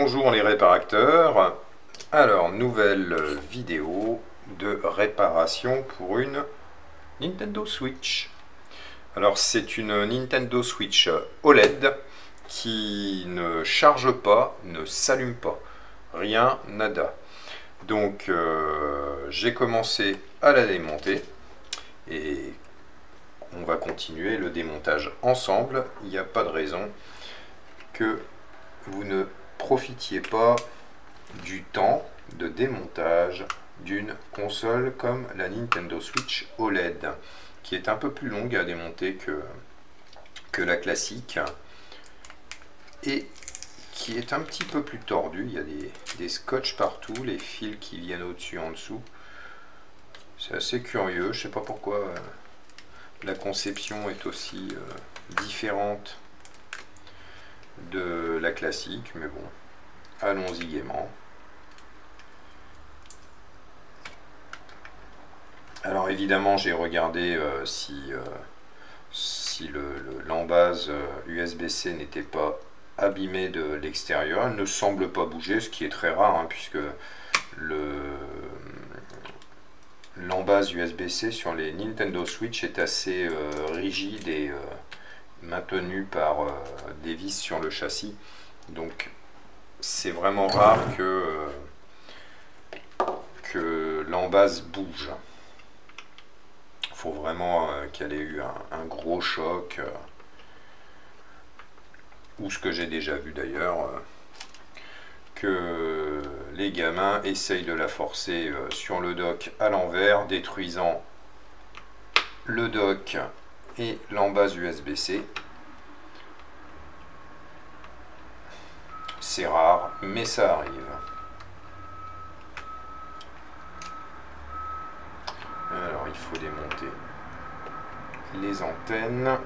Bonjour les réparateurs. Alors, nouvelle vidéo de réparation pour une Nintendo Switch. Alors, c'est une Nintendo Switch OLED qui ne charge pas, ne s'allume pas. Rien, nada. Donc, j'ai commencé à la démonter et on va continuer le démontage ensemble. Il n'y a pas de raison que vous ne profitiez pas du temps de démontage d'une console comme la Nintendo Switch OLED, qui est un peu plus longue à démonter que la classique et qui est un petit peu plus tordue. Il y a des scotch partout, les fils qui viennent au-dessus, en dessous. C'est assez curieux, je sais pas pourquoi la conception est aussi différente de la classique, mais bon, allons-y gaiement. Alors évidemment, j'ai regardé si l'embase USB-C n'était pas abîmée de l'extérieur. Elle ne semble pas bouger, ce qui est très rare, hein, puisque l'embase USB-C sur les Nintendo Switch est assez rigide et maintenue par des vis sur le châssis. Donc c'est vraiment rare que l'embase bouge. Il faut vraiment qu'elle ait eu un gros choc, ou ce que j'ai déjà vu d'ailleurs, que les gamins essayent de la forcer sur le dock à l'envers, détruisant le dock et l'embase USB-C. C'est rare, mais ça arrive. Alors il faut démonter les antennes.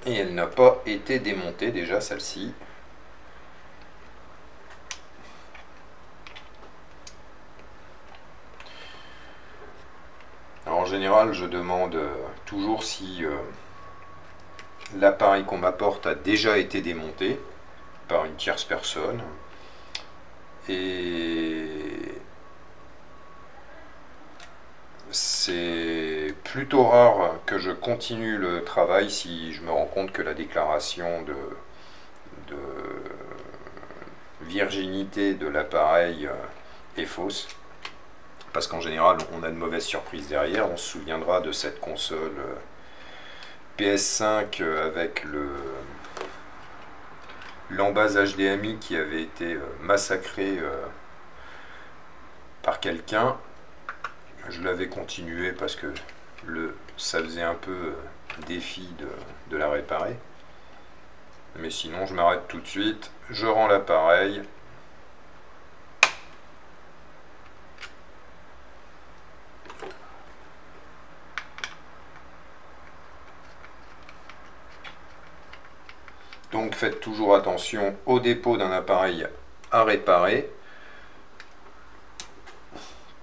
Et elle n'a pas été démontée déjà, celle-ci. Alors en général, je demande toujours si l'appareil qu'on m'apporte a déjà été démonté par une tierce personne. Et c'est plutôt rare que je continue le travail si je me rends compte que la déclaration de virginité de l'appareil est fausse. Parce qu'en général, on a de mauvaises surprises derrière. On se souviendra de cette console PS5 avec l'embase HDMI qui avait été massacrée par quelqu'un. Je l'avais continué parce que ça faisait un peu défi de la réparer. Mais sinon, je m'arrête tout de suite. Je rends l'appareil. Donc faites toujours attention au dépôt d'un appareil à réparer.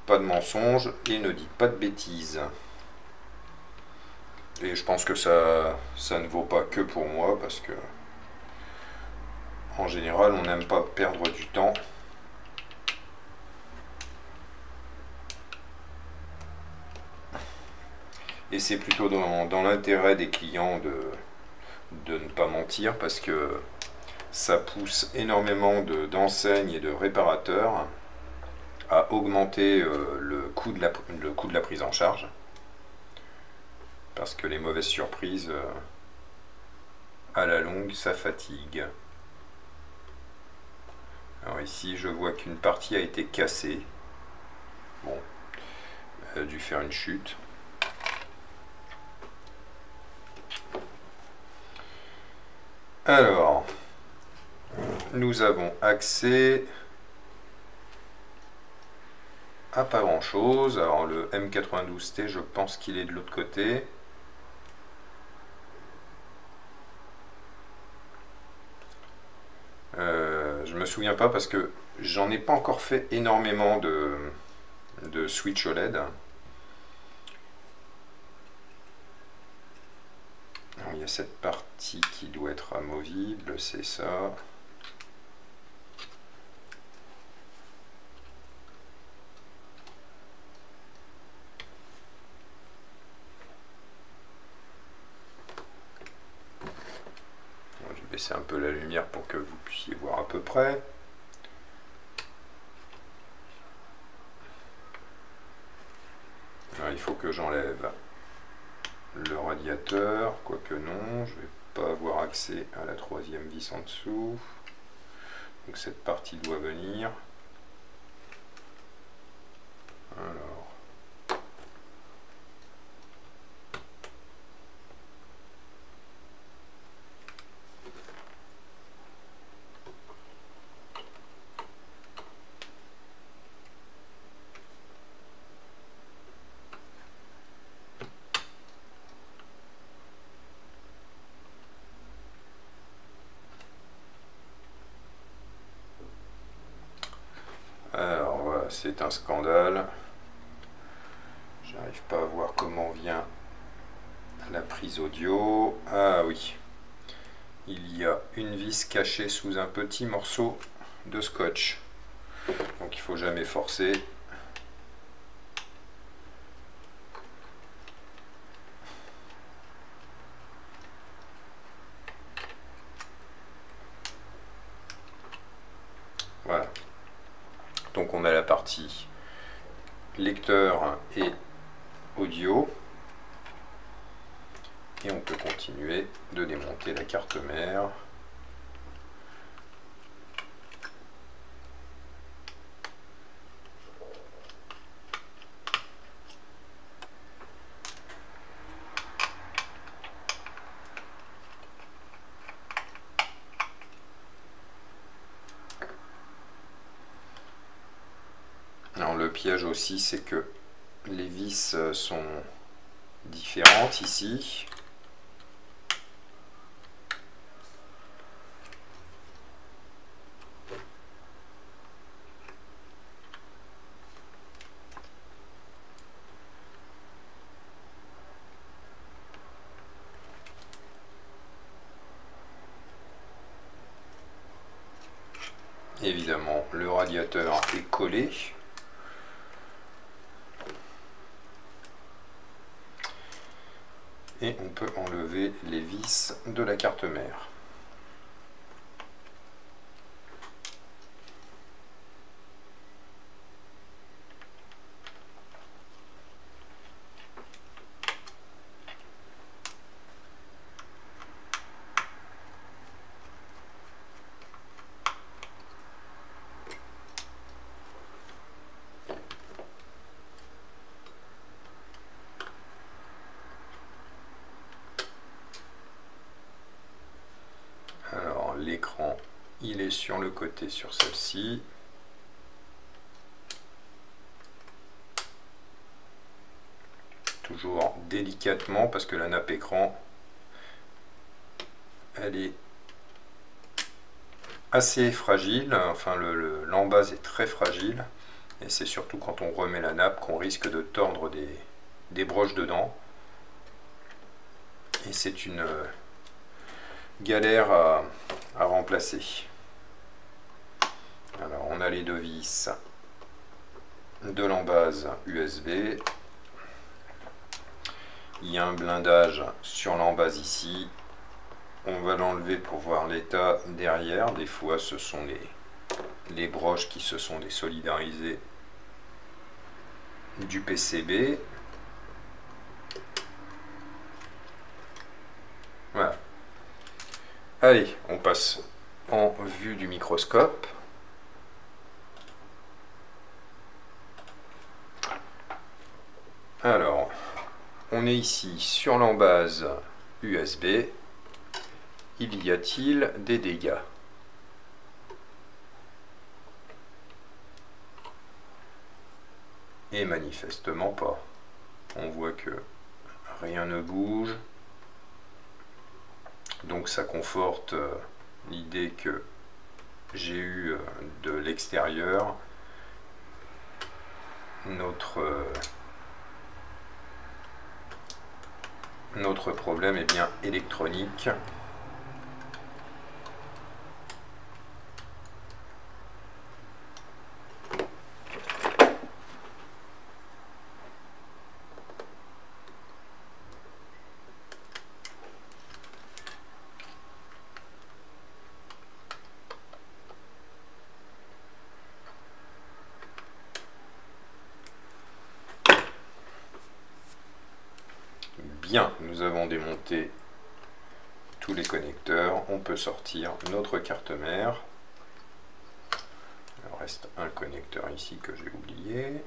Pas de mensonges et ne dites pas de bêtises. Et je pense que ça ne vaut pas que pour moi, parce que en général on n'aime pas perdre du temps. Et c'est plutôt dans l'intérêt des clients de ne pas mentir, parce que ça pousse énormément d'enseignes et de réparateurs à augmenter le coût de la prise en charge, parce que les mauvaises surprises à la longue ça fatigue. Alors ici je vois qu'une partie a été cassée. Bon, elle a dû faire une chute. Alors, nous avons accès à pas grand chose. Alors le M92T, je pense qu'il est de l'autre côté. Je me souviens pas parce que j'en ai pas encore fait énormément de switch OLED. Alors, il y a cette partie qui doit être amovible, c'est ça. Je vais baisser un peu la lumière pour que vous puissiez voir à peu près. Alors, il faut que j'enlève le radiateur, quoique non, je ne vais pas avoir accès à la troisième vis en dessous. Donc cette partie doit venir. Alors. Alors voilà, c'est un scandale. J'arrive pas à voir comment vient la prise audio. Ah oui, il y a une vis cachée sous un petit morceau de scotch. Donc il faut jamais forcer. Voilà. Donc on a la partie lecteur et audio. Et on peut continuer de démonter la carte mère. Alors le piège aussi, c'est que les vis sont différentes ici. Évidemment, le radiateur est collé. Et on peut enlever les vis de la carte mère. L'écran, il est sur le côté sur celle-ci. Toujours délicatement parce que la nappe écran, elle est assez fragile, enfin l'embase est très fragile et c'est surtout quand on remet la nappe qu'on risque de tordre des broches dedans et c'est une galère à remplacer. Alors on a les deux vis de l'embase USB. Il y a un blindage sur l'embase ici. On va l'enlever pour voir l'état derrière. Des fois ce sont les broches qui se sont désolidarisées du PCB. Voilà. Allez, on passe en vue du microscope. Alors, on est ici sur l'embase USB. Il y a-t-il des dégâts? Et manifestement pas. On voit que rien ne bouge. Donc ça conforte l'idée que j'ai eu de l'extérieur. Notre problème est bien électronique. Bien, nous avons démonté tous les connecteurs. On peut sortir notre carte mère. Il reste un connecteur ici que j'ai oublié.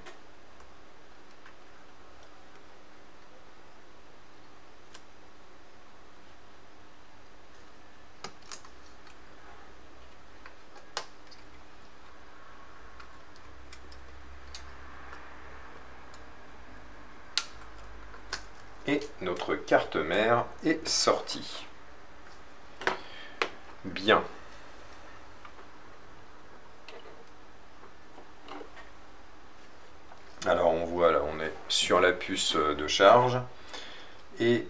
Et notre carte mère est sortie. Bien. Alors on voit là, on est sur la puce de charge et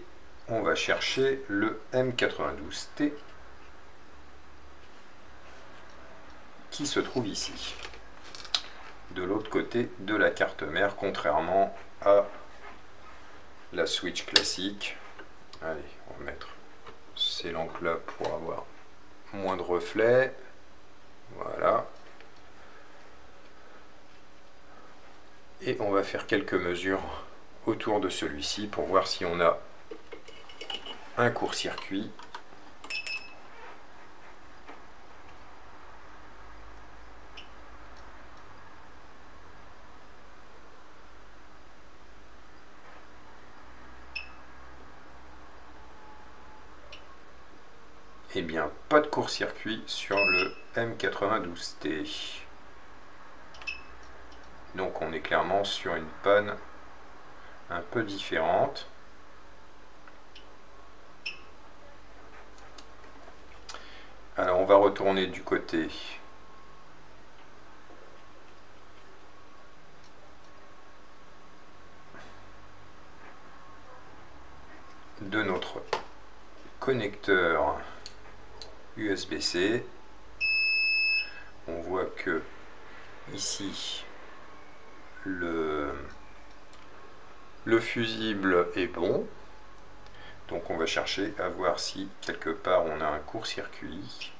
on va chercher le M92T qui se trouve ici, de l'autre côté de la carte mère, contrairement à la switch classique. Allez, on va mettre ces lampes là pour avoir moins de reflets. Voilà. Et on va faire quelques mesures autour de celui-ci pour voir si on a un court-circuit. Eh bien, pas de court-circuit sur le M92T. Donc on est clairement sur une panne un peu différente. Alors on va retourner du côté de notre connecteur USB-C. On voit que ici le fusible est bon. Donc on va chercher à voir si quelque part on a un court-circuit.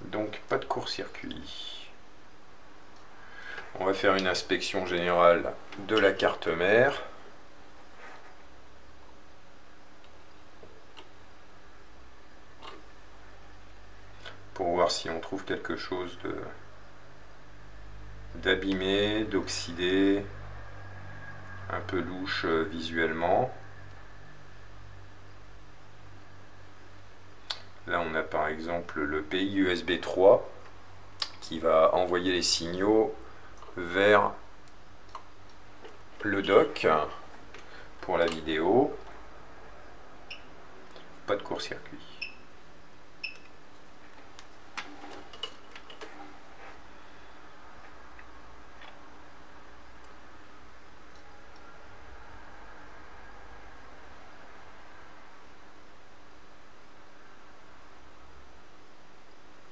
Donc pas de court-circuit. On va faire une inspection générale de la carte mère. Pour voir si on trouve quelque chose d'abîmé, d'oxydé, un peu louche visuellement. Là on a par exemple le PI USB 3 qui va envoyer les signaux vers le dock pour la vidéo. Pas de court-circuit.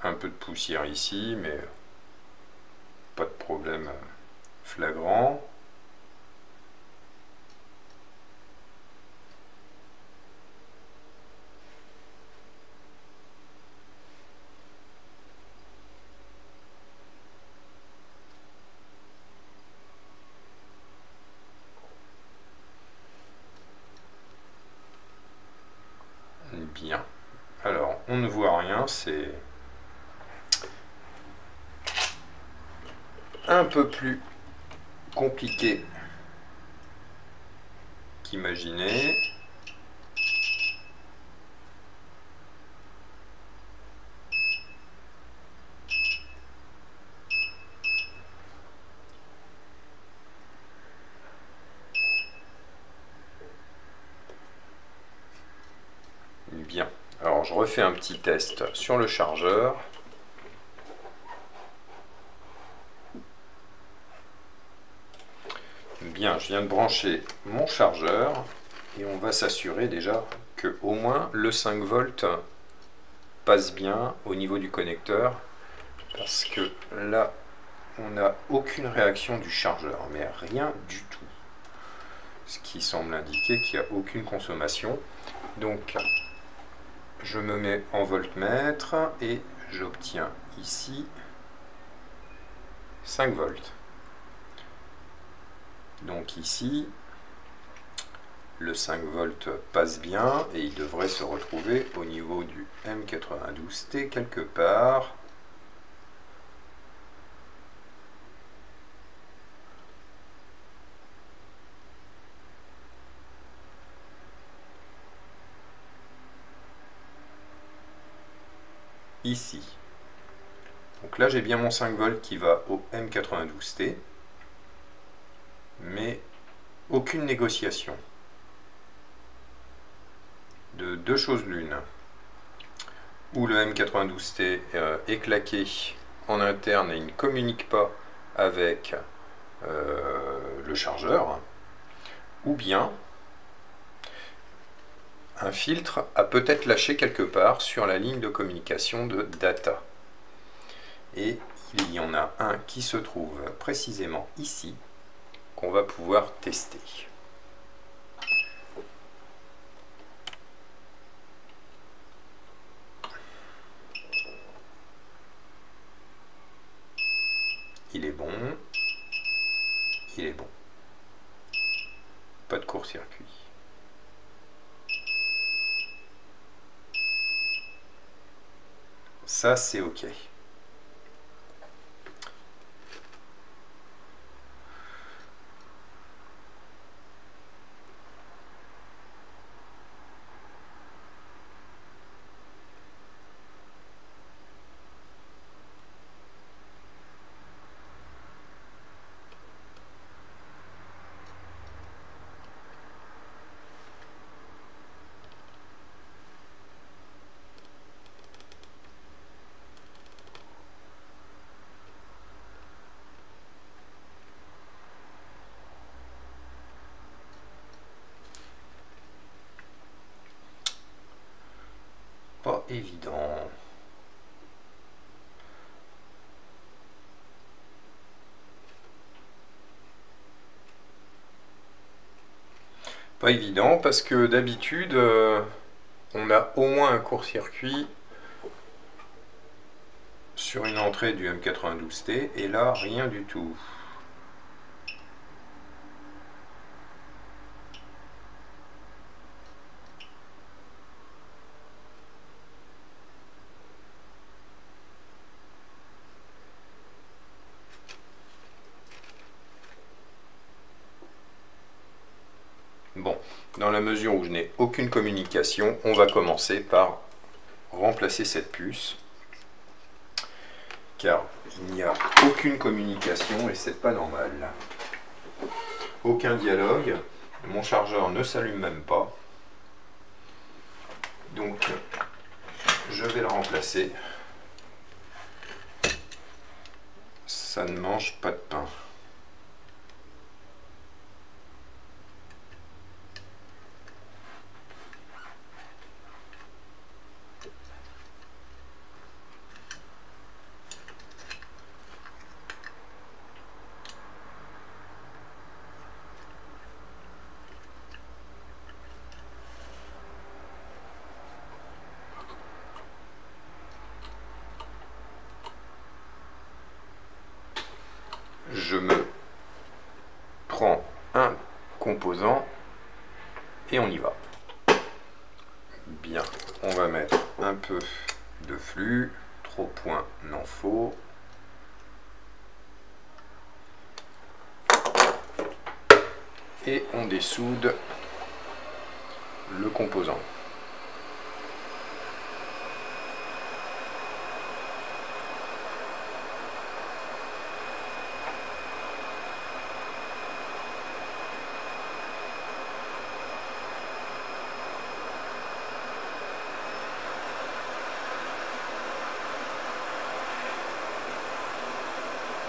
Un peu de poussière ici, mais pas de problème flagrant. Bien. Alors, on ne voit rien, c'est un peu plus compliqué qu'imaginé. Bien, alors je refais un petit test sur le chargeur. Bien, je viens de brancher mon chargeur et on va s'assurer déjà que au moins le 5 volts passe bien au niveau du connecteur, parce que là on n'a aucune réaction du chargeur, mais rien du tout, ce qui semble indiquer qu'il n'y a aucune consommation. Donc je me mets en voltmètre et j'obtiens ici 5 volts. Donc ici, le 5 volts passe bien et il devrait se retrouver au niveau du M92T quelque part. Ici. Donc là j'ai bien mon 5 volts qui va au M92T, mais aucune négociation. De deux choses l'une, ou le M92T est claqué en interne et il ne communique pas avec le chargeur, ou bien un filtre a peut-être lâché quelque part sur la ligne de communication de data. Et il y en a un qui se trouve précisément ici, qu'on va pouvoir tester. Il est bon. Il est bon. Pas de court-circuit. Ça, c'est OK. Pas évident. Pas évident parce que d'habitude, on a au moins un court-circuit sur une entrée du M92T et là, rien du tout. Bon, dans la mesure où je n'ai aucune communication, on va commencer par remplacer cette puce, car il n'y a aucune communication et c'est pas normal. Aucun dialogue, mon chargeur ne s'allume même pas, donc je vais le remplacer. Ça ne mange pas de pain. Je me prends un composant et on y va. Bien, on va mettre un peu de flux, trop point n'en faut. et on dessoude le composant.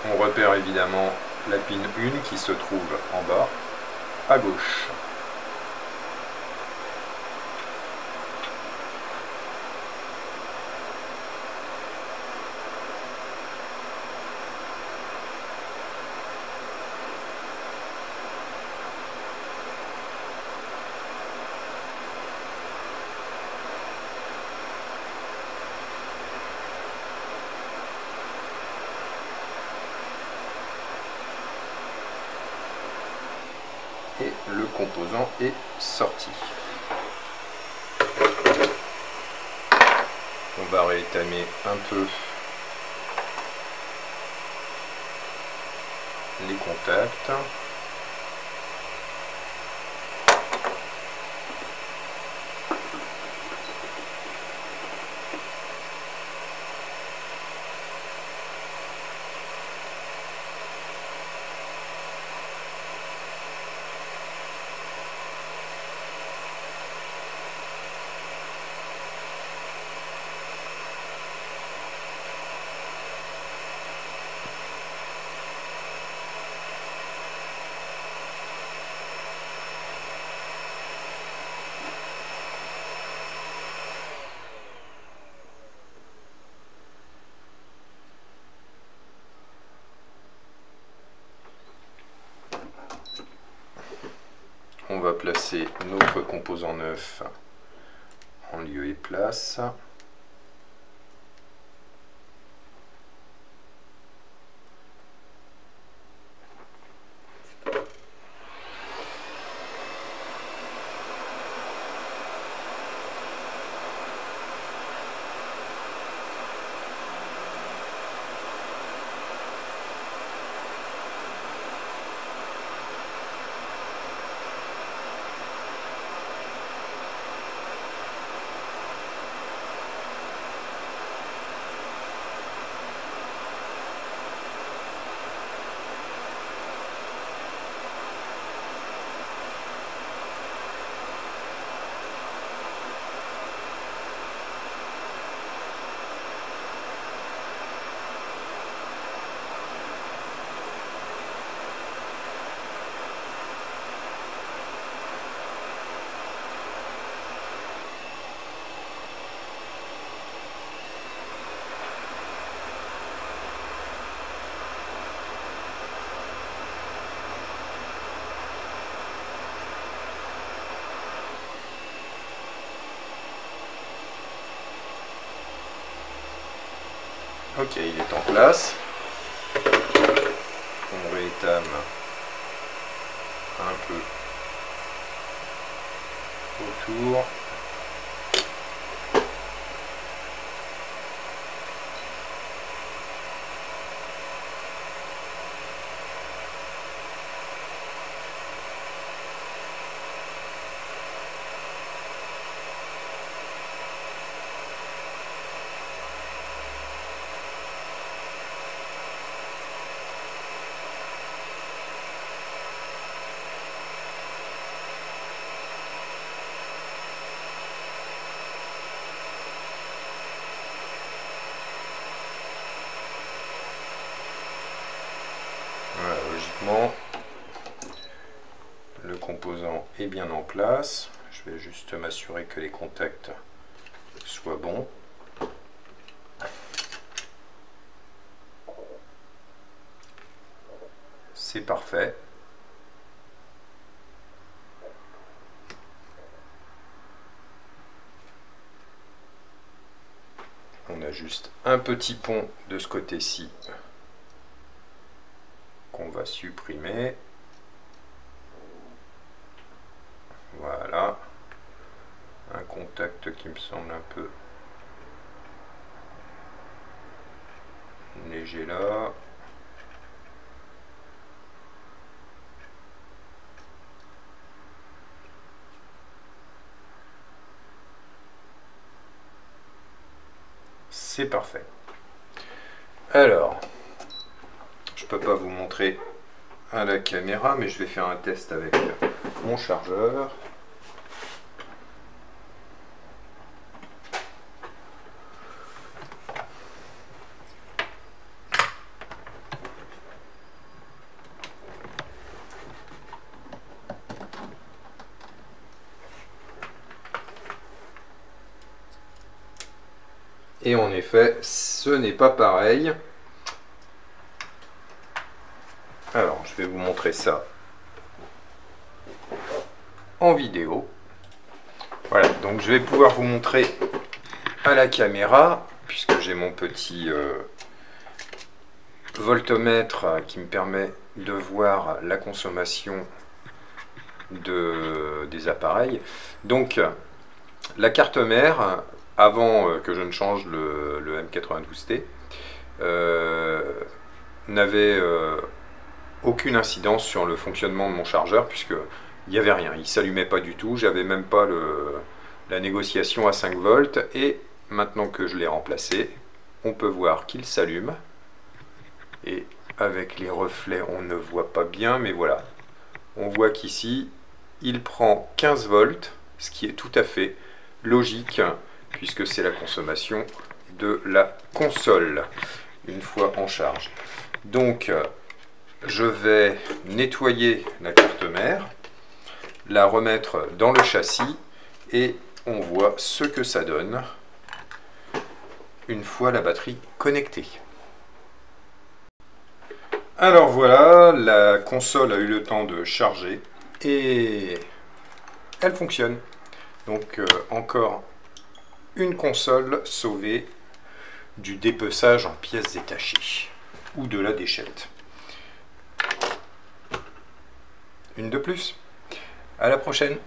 On repère évidemment la pin 1 qui se trouve en bas à gauche. Et le composant est sorti. On va rétamer un peu les contacts. On va placer notre composant neuf en lieu et place. Ok, il est en place. On rétame un peu autour. Voilà, logiquement, le composant est bien en place. Je vais juste m'assurer que les contacts soient bons. C'est parfait. On a juste un petit pont de ce côté-ci qu'on va supprimer. Voilà. Un contact qui me semble un peu léger là. c'est parfait. Alors, je peux pas vous montrer à la caméra, mais je vais faire un test avec mon chargeur. Et en effet, ce n'est pas pareil. Alors, je vais vous montrer ça en vidéo. Voilà, donc je vais pouvoir vous montrer à la caméra, puisque j'ai mon petit voltomètre qui me permet de voir la consommation des appareils. Donc, la carte mère, avant que je ne change le M92T, n'avait aucune incidence sur le fonctionnement de mon chargeur, puisque il n'y avait rien, il ne s'allumait pas du tout, j'avais même pas la négociation à 5 volts, et maintenant que je l'ai remplacé, on peut voir qu'il s'allume, et avec les reflets on ne voit pas bien, mais voilà, on voit qu'ici il prend 15 volts, ce qui est tout à fait logique, puisque c'est la consommation de la console, une fois en charge. Donc, je vais nettoyer la carte mère, la remettre dans le châssis, et on voit ce que ça donne une fois la batterie connectée. Alors voilà, la console a eu le temps de charger, et elle fonctionne. Donc encore une console sauvée du dépeçage en pièces détachées ou de la déchette. Une de plus. À la prochaine.